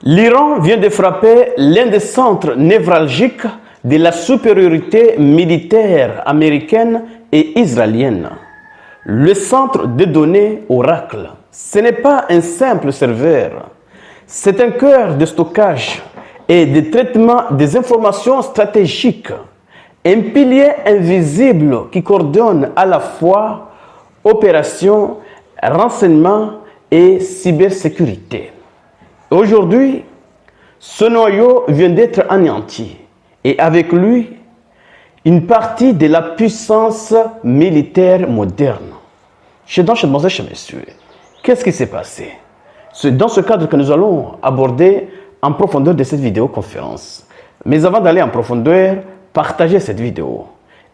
L'Iran vient de frapper l'un des centres névralgiques de la supériorité militaire américaine et israélienne. Le centre de données Oracle, ce n'est pas un simple serveur, c'est un cœur de stockage et de traitement des informations stratégiques, un pilier invisible qui coordonne à la fois opérations, renseignements et cybersécurité. Aujourd'hui, ce noyau vient d'être anéanti et avec lui, une partie de la puissance militaire moderne. Chez messieurs, qu'est-ce qui s'est passé? C'est dans ce cadre que nous allons aborder en profondeur de cette vidéoconférence. Mais avant d'aller en profondeur, partagez cette vidéo.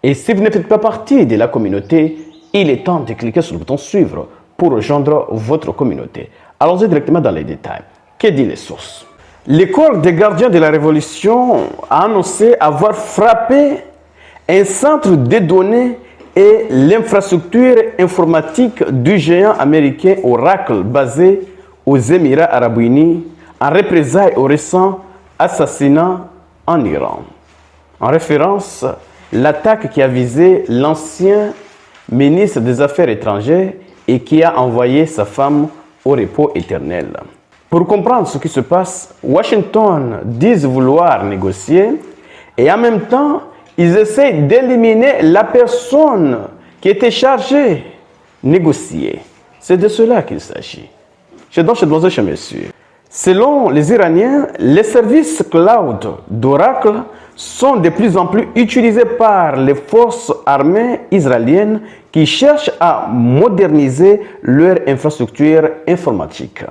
Et si vous ne faites pas partie de la communauté, il est temps de cliquer sur le bouton suivre pour rejoindre votre communauté. Allons-y directement dans les détails. Que dit les sources? L'école des gardiens de la Révolution a annoncé avoir frappé un centre de données et l'infrastructure informatique du géant américain Oracle basé aux Émirats arabes unis en représailles au récent assassinat en Iran. En référence, l'attaque qui a visé l'ancien ministre des Affaires étrangères et qui a envoyé sa femme au repos éternel. Pour comprendre ce qui se passe, Washington dit vouloir négocier et en même temps, ils essaient d'éliminer la personne qui était chargée de négocier. C'est de cela qu'il s'agit. Chez messieurs. Selon les Iraniens, les services cloud d'Oracle sont de plus en plus utilisés par les forces armées israéliennes qui cherchent à moderniser leur infrastructure informatique.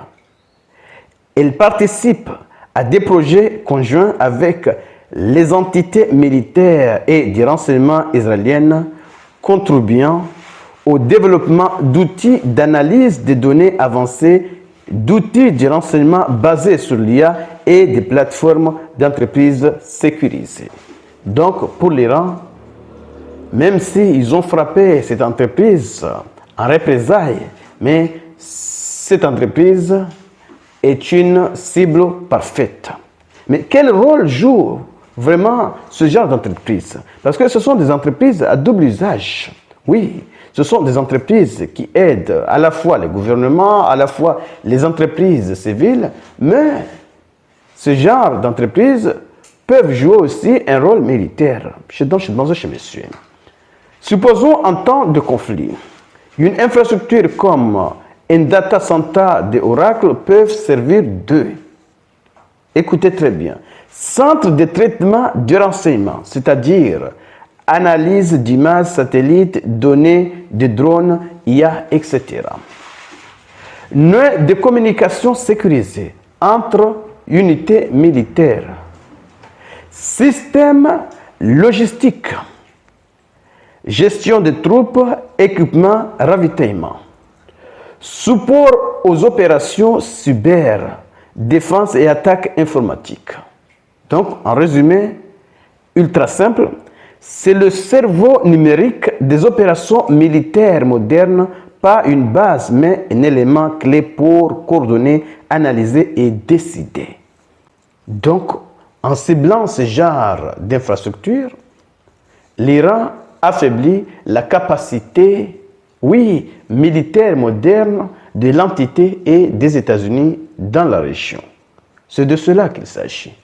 Elles participent à des projets conjoints avec les entités militaires et du renseignement israéliennes contribuant au développement d'outils d'analyse des données avancées, d'outils de renseignement basés sur l'IA et des plateformes d'entreprises sécurisées. Donc, pour l'Iran, même s'ils ont frappé cette entreprise en représailles, mais cette entreprise est une cible parfaite. Mais quel rôle joue vraiment ce genre d'entreprise? Parce que ce sont des entreprises à double usage. Oui, ce sont des entreprises qui aident à la fois les gouvernements, à la fois les entreprises civiles, mais ce genre d'entreprises peuvent jouer aussi un rôle militaire. Chez messieurs. Supposons en temps de conflit, une infrastructure comme un data center de Oracle peut servir d'eux. Écoutez très bien. Centre de traitement de renseignement, c'est-à-dire analyse d'images satellites, données de drones, IA, etc. Nœud de communication sécurisé entre unités militaires. Système logistique. Gestion des troupes, équipement, ravitaillement. Support aux opérations cyber, défense et attaques informatiques. Donc, en résumé, ultra simple, c'est le cerveau numérique des opérations militaires modernes, pas une base, mais un élément clé pour coordonner, analyser et décider. Donc, en ciblant ce genre d'infrastructure, l'Iran affaiblit la capacité, oui, militaire moderne de l'entité et des États-Unis dans la région. C'est de cela qu'il s'agit.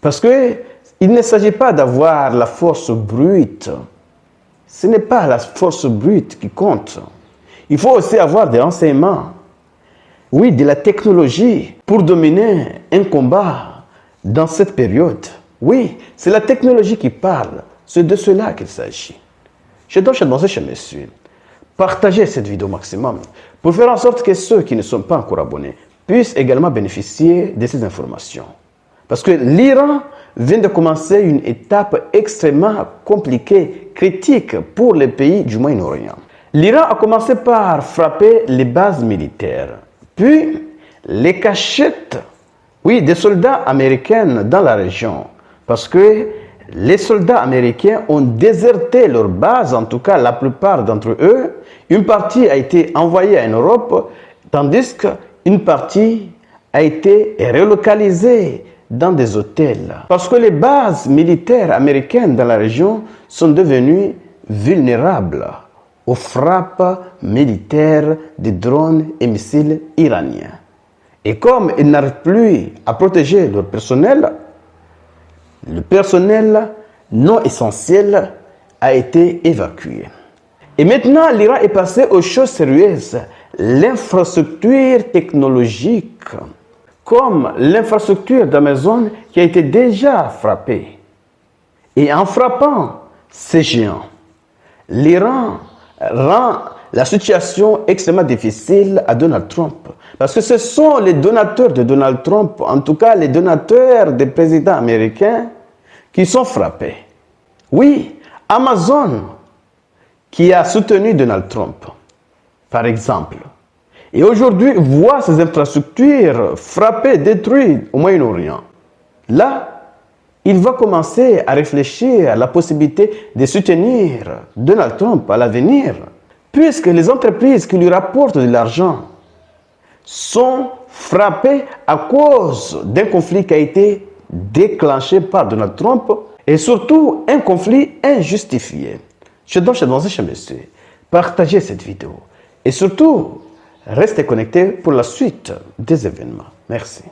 Parce qu'il ne s'agit pas d'avoir la force brute. Ce n'est pas la force brute qui compte. Il faut aussi avoir des renseignements, oui, de la technologie pour dominer un combat dans cette période. Oui, c'est la technologie qui parle. C'est de cela qu'il s'agit. Je dois demander chez messieurs, partagez cette vidéo au maximum pour faire en sorte que ceux qui ne sont pas encore abonnés puissent également bénéficier de ces informations. Parce que l'Iran vient de commencer une étape extrêmement compliquée, critique pour les pays du Moyen-Orient. L'Iran a commencé par frapper les bases militaires, puis les cachettes, oui, des soldats américains dans la région. Parce que les soldats américains ont déserté leur base, en tout cas la plupart d'entre eux. Une partie a été envoyée en Europe, tandis qu'une partie a été relocalisé dans des hôtels parce que les bases militaires américaines dans la région sont devenues vulnérables aux frappes militaires des drones et missiles iraniens. Et comme ils n'arrivent plus à protéger leur personnel, le personnel non essentiel a été évacué. Et maintenant, l'Iran est passé aux choses sérieuses, l'infrastructure technologique, comme l'infrastructure d'Amazon qui a été déjà frappée. Et en frappant ces géants, l'Iran rend la situation extrêmement difficile à Donald Trump. Parce que ce sont les donateurs de Donald Trump, en tout cas les donateurs des présidents américains, qui sont frappés. Oui, Amazon, qui a soutenu Donald Trump, par exemple, et aujourd'hui voit ces infrastructures frappées, détruites au Moyen-Orient. Là, il va commencer à réfléchir à la possibilité de soutenir Donald Trump à l'avenir, puisque les entreprises qui lui rapportent de l'argent sont frappées à cause d'un conflit qui a été déclenché par Donald Trump et surtout un conflit injustifié. Je dois chez monsieur, partagez cette vidéo et surtout restez connectés pour la suite des événements. Merci.